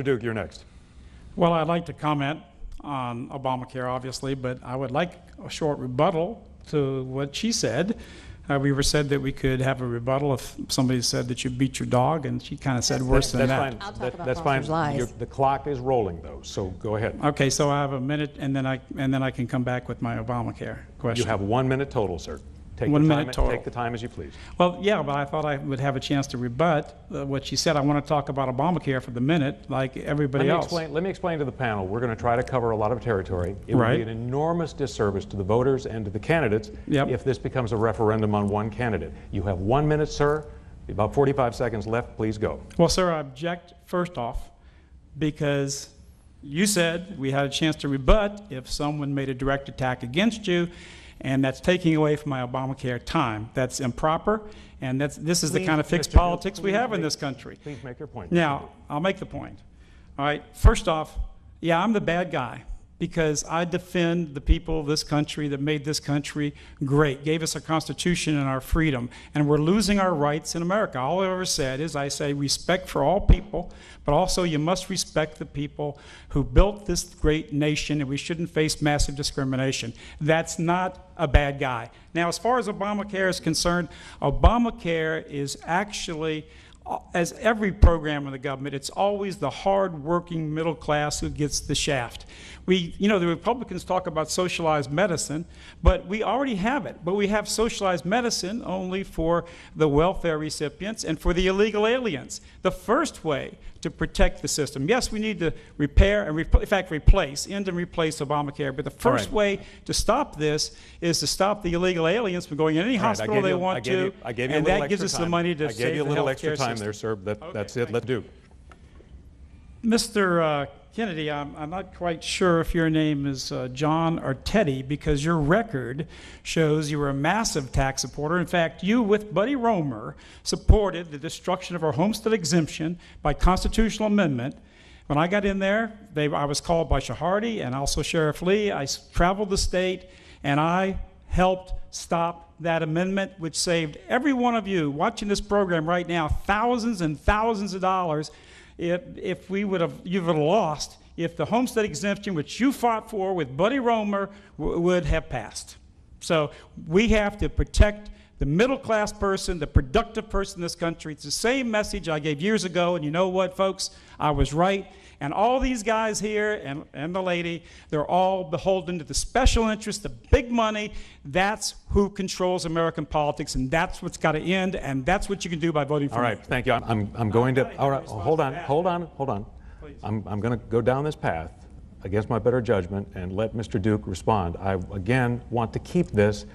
Mr. Duke, you're next. Well, I'd like to comment on Obamacare, obviously, but I would like a short rebuttal to what she said. We were said that we could have a rebuttal if somebody said that you beat your dog, and she kind of said worse than that. I'll talk about That's fine. lies. The clock is rolling, though, so go ahead. Okay, so I have a minute, and then I can come back with my Obamacare question. You have 1 minute total, sir. Take 1 the minute time, total. Take the time as you please. Well, yeah, but I thought I would have a chance to rebut what she said. I want to talk about Obamacare for the minute, like everybody else. Let me explain to the panel. We're going to try to cover a lot of territory. It would be an enormous disservice to the voters and to the candidates if this becomes a referendum on one candidate. You have 1 minute, sir. About 45 seconds left. Please go. Well, sir, I object first off because you said we had a chance to rebut if someone made a direct attack against you, and that's taking away from my Obamacare time. That's improper, and this is the kind of fixed politics we have in this country. Please make your point. Now, I'll make the point. All right, first off, yeah, I'm the bad guy because I defend the people of this country that made this country great, gave us our Constitution and our freedom, and we're losing our rights in America. All I've ever said is I say respect for all people, but also you must respect the people who built this great nation, and we shouldn't face massive discrimination. That's not a bad guy. Now, as far as Obamacare is concerned, Obamacare is actually, as every program in the government, it's always the hard-working middle class who gets the shaft. You know, the Republicans talk about socialized medicine, but we already have it. But we have socialized medicine only for the welfare recipients and for the illegal aliens. The first way to protect the system, yes, we need to repair and, in fact, end and replace Obamacare, but the first way to stop this is to stop the illegal aliens from going in any hospital they want to, and that gives us the money to save the health care system. I gave you a little extra time there, sir. That's it. Let's do. Mr. Kennedy, I'm not quite sure if your name is John or Teddy, because your record shows you were a massive tax supporter. In fact, you, with Buddy Roemer, supported the destruction of our homestead exemption by constitutional amendment. When I got in there, I was called by Shahardy and also Sheriff Lee. I traveled the state, and I helped stop that amendment, which saved every one of you watching this program right now thousands and thousands of dollars. If you would have lost if the homestead exemption, which you fought for with Buddy Roemer, would have passed. So we have to protect the middle-class person, the productive person in this country. It's the same message I gave years ago, and you know what, folks? I was right. And all these guys here and the lady, they're all beholden to the special interest, the big money. That's who controls American politics, and that's what's got to end, and that's what you can do by voting for me. All right, thank you. I'm going to, all right, hold on. I'm going to go down this path against my better judgment and let Mr. Duke respond. I, again, want to keep this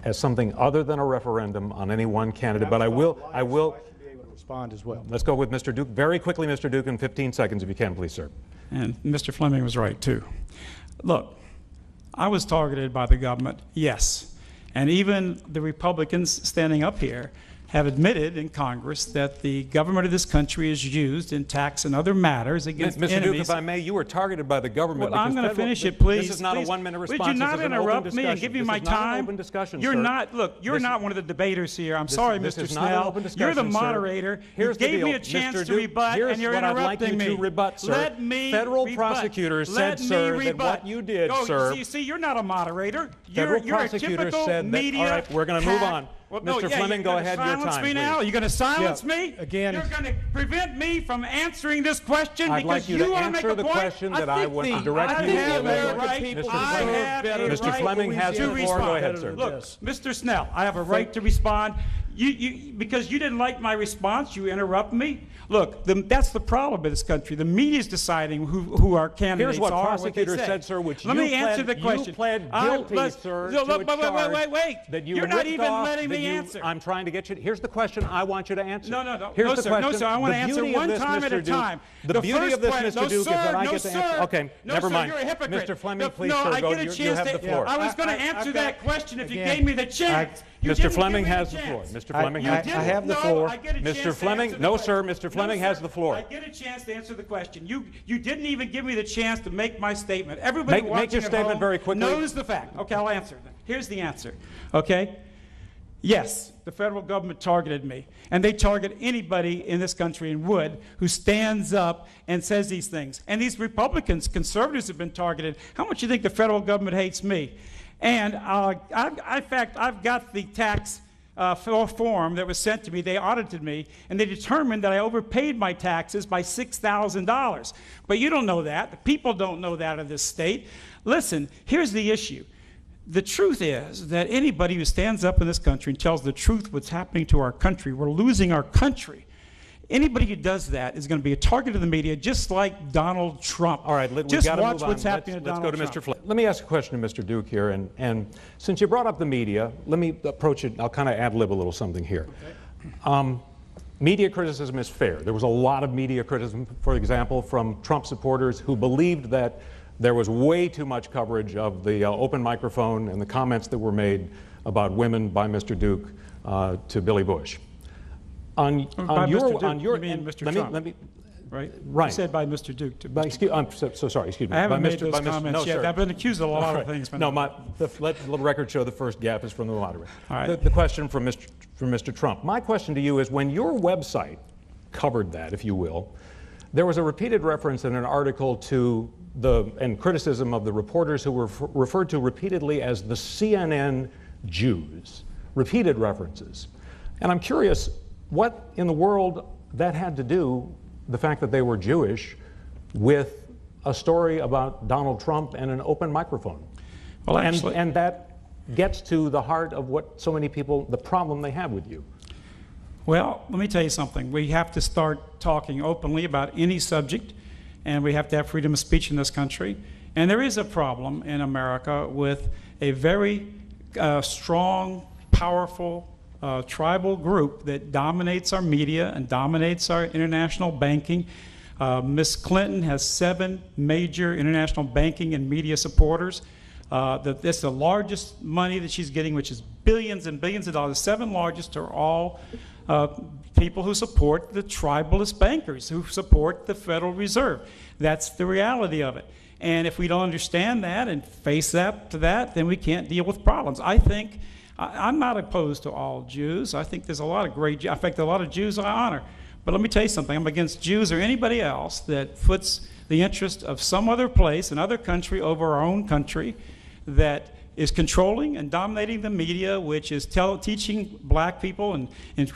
as something other than a referendum on any one candidate, but I will respond as well. Let's go with Mr. Duke. Very quickly, Mr. Duke, in 15 seconds, if you can, please, sir. And Mr. Fleming was right, too. Look, I was targeted by the government, yes. And even the Republicans standing up here have admitted in Congress that the government of this country is used in tax and other matters against Mr. enemies. Duke, if I may, you were targeted by the government. Well, I'm going to finish it, please. This is not a one-minute response. Would you not interrupt me and give me my time? This is not an open discussion, You're sir. not, look, you're not one of the debaters here. I'm sorry, Mr. Snell. You're the moderator. You gave me a chance to rebut, and you're interrupting me. Here's what I'd like you to rebut, sir. Let me Federal rebut. prosecutors said, sir, that what you did, sir. You see, you're not a moderator. Federal You're a prosecutors typical said that. media All right, we're going to move on. Well, Mr. Fleming, go ahead. Your time, silence me please. now? You're going to silence me? Again, you're going to prevent me from answering this question I'd because like you to want to make answer a the point? question that I want to direct I you have to. a right. Mr. Fleming has the floor. Go ahead, sir. Look, Mr. Snell, I have a right to respond. Because you didn't like my response, you interrupt me. Look, that's the problem in this country. The media is deciding who our candidates are. Here's what prosecutors said, sir, which Let me answer the question. You pled guilty, sir, to a charge wait. that you You're not ripped even off, letting me answer. I'm trying to get you. Here's the question I want you to answer. No. Here's no, the sir. question. No, sir. I want to The answer beauty one of this, time Mr. at a Duke, time. The beauty of this, Mr. Duke, is that I get to answer. Okay, never mind. You're a hypocrite. Mr. Fleming, please, no, sir, I go. get a You chance have the floor. I was going to answer that question if you gave me the chance. Mr. Fleming has the floor. Mr. Fleming has the floor. I have the floor. Mr. Fleming, no, sir. Mr. Fleming has the floor. I get a chance to answer the question. You didn't even give me the chance to make my statement. Everybody watching make your at statement home very quickly. knows the fact. Okay, I'll answer. Here's the answer. Okay, Yes, the federal government targeted me, and they target anybody in this country and would who stands up and says these things. And these Republicans, conservatives have been targeted. How much do you think the federal government hates me? And in fact, I've got the tax form that was sent to me. They audited me, and they determined that I overpaid my taxes by $6,000. But you don't know that. The people don't know that in this state. Listen, here's the issue. The truth is that anybody who stands up in this country and tells the truth what's happening to our country, we're losing our country. Anybody who does that is going to be a target of the media, just like Donald Trump. All right, we've just got to watch move on. what's happening to Donald Let's go to Trump. Mr. Flynn. Let me ask a question to Mr. Duke here, and since you brought up the media, let me approach it. I'll kind of ad-lib a little something here. Okay. Media criticism is fair. There was a lot of media criticism, for example, from Trump supporters who believed that there was way too much coverage of the open microphone and the comments that were made about women by Mr. Duke to Billy Bush. By Mr. Duke, you mean Mr. Trump, right? Right. You said by Mr. Duke. I'm so sorry, excuse me. I haven't by made those comments yet. Sir. I've been accused of a lot of things. No, let the record show the first gap is from the moderator. All right. The question from Mr. Trump. My question to you is, when your website covered that, if you will, there was a repeated reference in an article to and criticism of the reporters who were referred to repeatedly as the CNN Jews. Repeated references. And I'm curious what in the world that had to do, the fact that they were Jewish, with a story about Donald Trump and an open microphone. Well, actually, and that gets to the heart of what so many people, the problem they have with you. Well, let me tell you something. We have to start talking openly about any subject, and we have to have freedom of speech in this country. And there is a problem in America with a very strong, powerful tribal group that dominates our media and dominates our international banking. Ms. Clinton has 7 major international banking and media supporters. That's the largest money that she's getting, which is billions and billions of dollars. The 7 largest are all people who support the tribalist bankers, who support the Federal Reserve. That's the reality of it. And if we don't understand that and face up to that, then we can't deal with problems. I'm not opposed to all Jews. I think there's a lot of great Jews. In fact, a lot of Jews I honor. But let me tell you something. I'm against Jews or anybody else that puts the interest of some other place, another country, over our own country, that is controlling and dominating the media, which is teaching black people and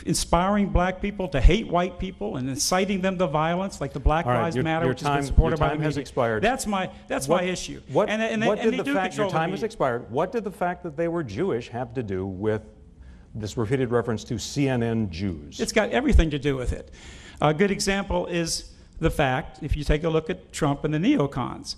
inspiring black people to hate white people and inciting them to violence, like the Black Lives Matter, which has been supported by the media. Has expired. That's my issue. Your time has expired. What did the fact that they were Jewish have to do with this repeated reference to CNN Jews? It's got everything to do with it. A good example is the fact, if you take a look at Trump and the neocons,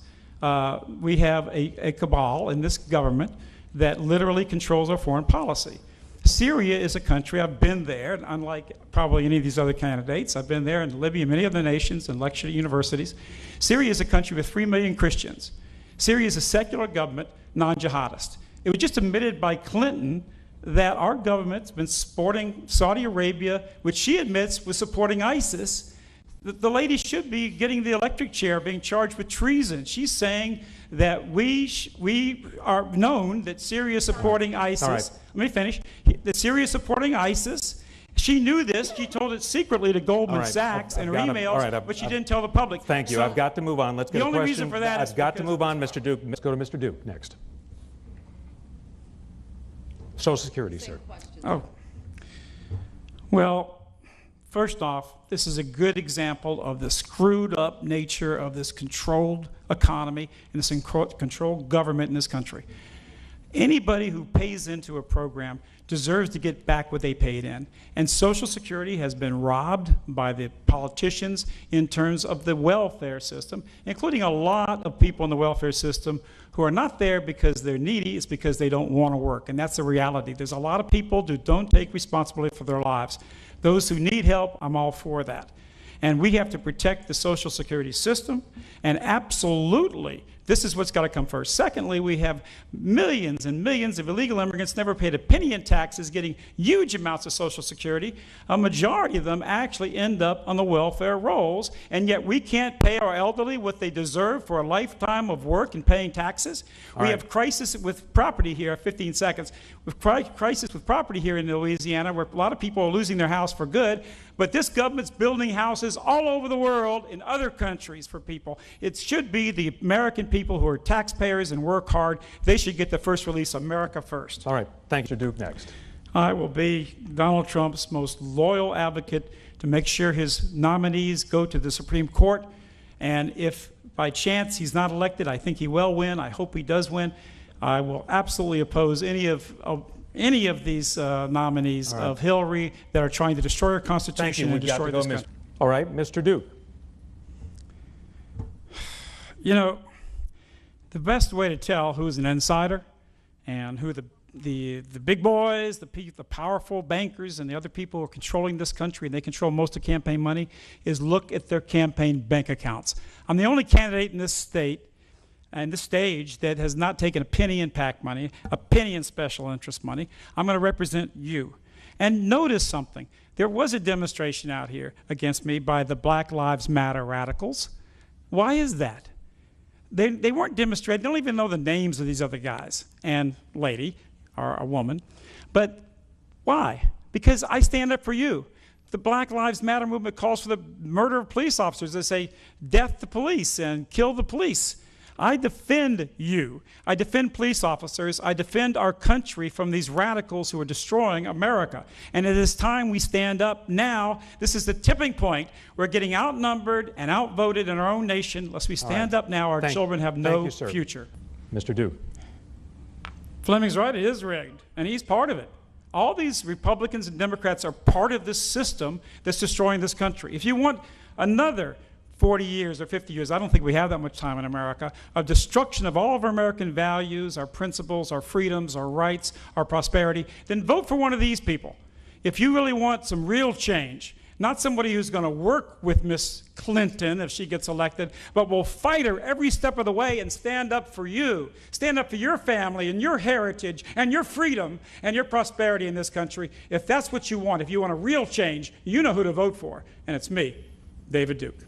we have a cabal in this government that literally controls our foreign policy. Syria is a country, I've been there, unlike probably any of these other candidates. I've been there in Libya, many other nations, and lectured at universities. Syria is a country with 3 million Christians. Syria is a secular government, non-jihadist. It was just admitted by Clinton that our government's been supporting Saudi Arabia, which she admits was supporting ISIS. The lady should be getting the electric chair, being charged with treason. She's saying that we are known that Syria is supporting ISIS. Right. Let me finish. That Syria is supporting ISIS. She knew this. She told it secretly to Goldman Sachs in her emails, but she didn't tell the public. Thank you. So, I've got to move on. Let's get a question. The only reason for that is I've got to move on, Mr. Duke. Let's go to Mr. Duke next. Social Security, sir. Oh. Well, first off, this is a good example of the screwed up nature of this controlled economy and this controlled government in this country. Anybody who pays into a program deserves to get back what they paid in. And Social Security has been robbed by the politicians in terms of the welfare system, including a lot of people in the welfare system who are not there because they're needy, it's because they don't want to work. And that's the reality. There's a lot of people who don't take responsibility for their lives. Those who need help, I'm all for that. And we have to protect the Social Security system and absolutely This is what's got to come first. Secondly, we have millions and millions of illegal immigrants never paid a penny in taxes, getting huge amounts of Social Security. A majority of them actually end up on the welfare rolls, and yet we can't pay our elderly what they deserve for a lifetime of work and paying taxes. We have crisis with property here, 15 seconds, with crisis with property here in Louisiana, where a lot of people are losing their house for good, but this government's building houses all over the world in other countries for people. It should be the American people who are taxpayers and work hard. They should get the first release, America first. All right. Thank you, Mr. Duke. Next. I will be Donald Trump's most loyal advocate to make sure his nominees go to the Supreme Court. And if by chance he's not elected, I think he will win. I hope he does win. I will absolutely oppose any of these nominees of Hillary that are trying to destroy our Constitution and destroy this country. All right, Mr. Duke. You know, the best way to tell who's an insider and who the big boys, the powerful bankers and the other people who are controlling this country, and they control most of campaign money, is look at their campaign bank accounts. I'm the only candidate in this state and this stage that has not taken a penny in PAC money, a penny in special interest money. I'm going to represent you. And notice something. There was a demonstration out here against me by the Black Lives Matter radicals. Why is that? They weren't demonstrating. They don't even know the names of these other guys and lady, or a woman. But why? Because I stand up for you. The Black Lives Matter movement calls for the murder of police officers. They say, death the police and kill the police. I defend you. I defend police officers. I defend our country from these radicals who are destroying America. And it is time we stand up now. This is the tipping point. We're getting outnumbered and outvoted in our own nation. Unless we stand up now, our children have no future. Mr. Duke. Fleming's right. It is rigged, and he's part of it. All these Republicans and Democrats are part of this system that's destroying this country. If you want another 40 years or 50 years, I don't think we have that much time in America, of destruction of all of our American values, our principles, our freedoms, our rights, our prosperity, then vote for one of these people. If you really want some real change, not somebody who's going to work with Miss Clinton if she gets elected, but will fight her every step of the way and stand up for you. Stand up for your family and your heritage and your freedom and your prosperity in this country. If that's what you want, if you want a real change, you know who to vote for, and it's me, David Duke.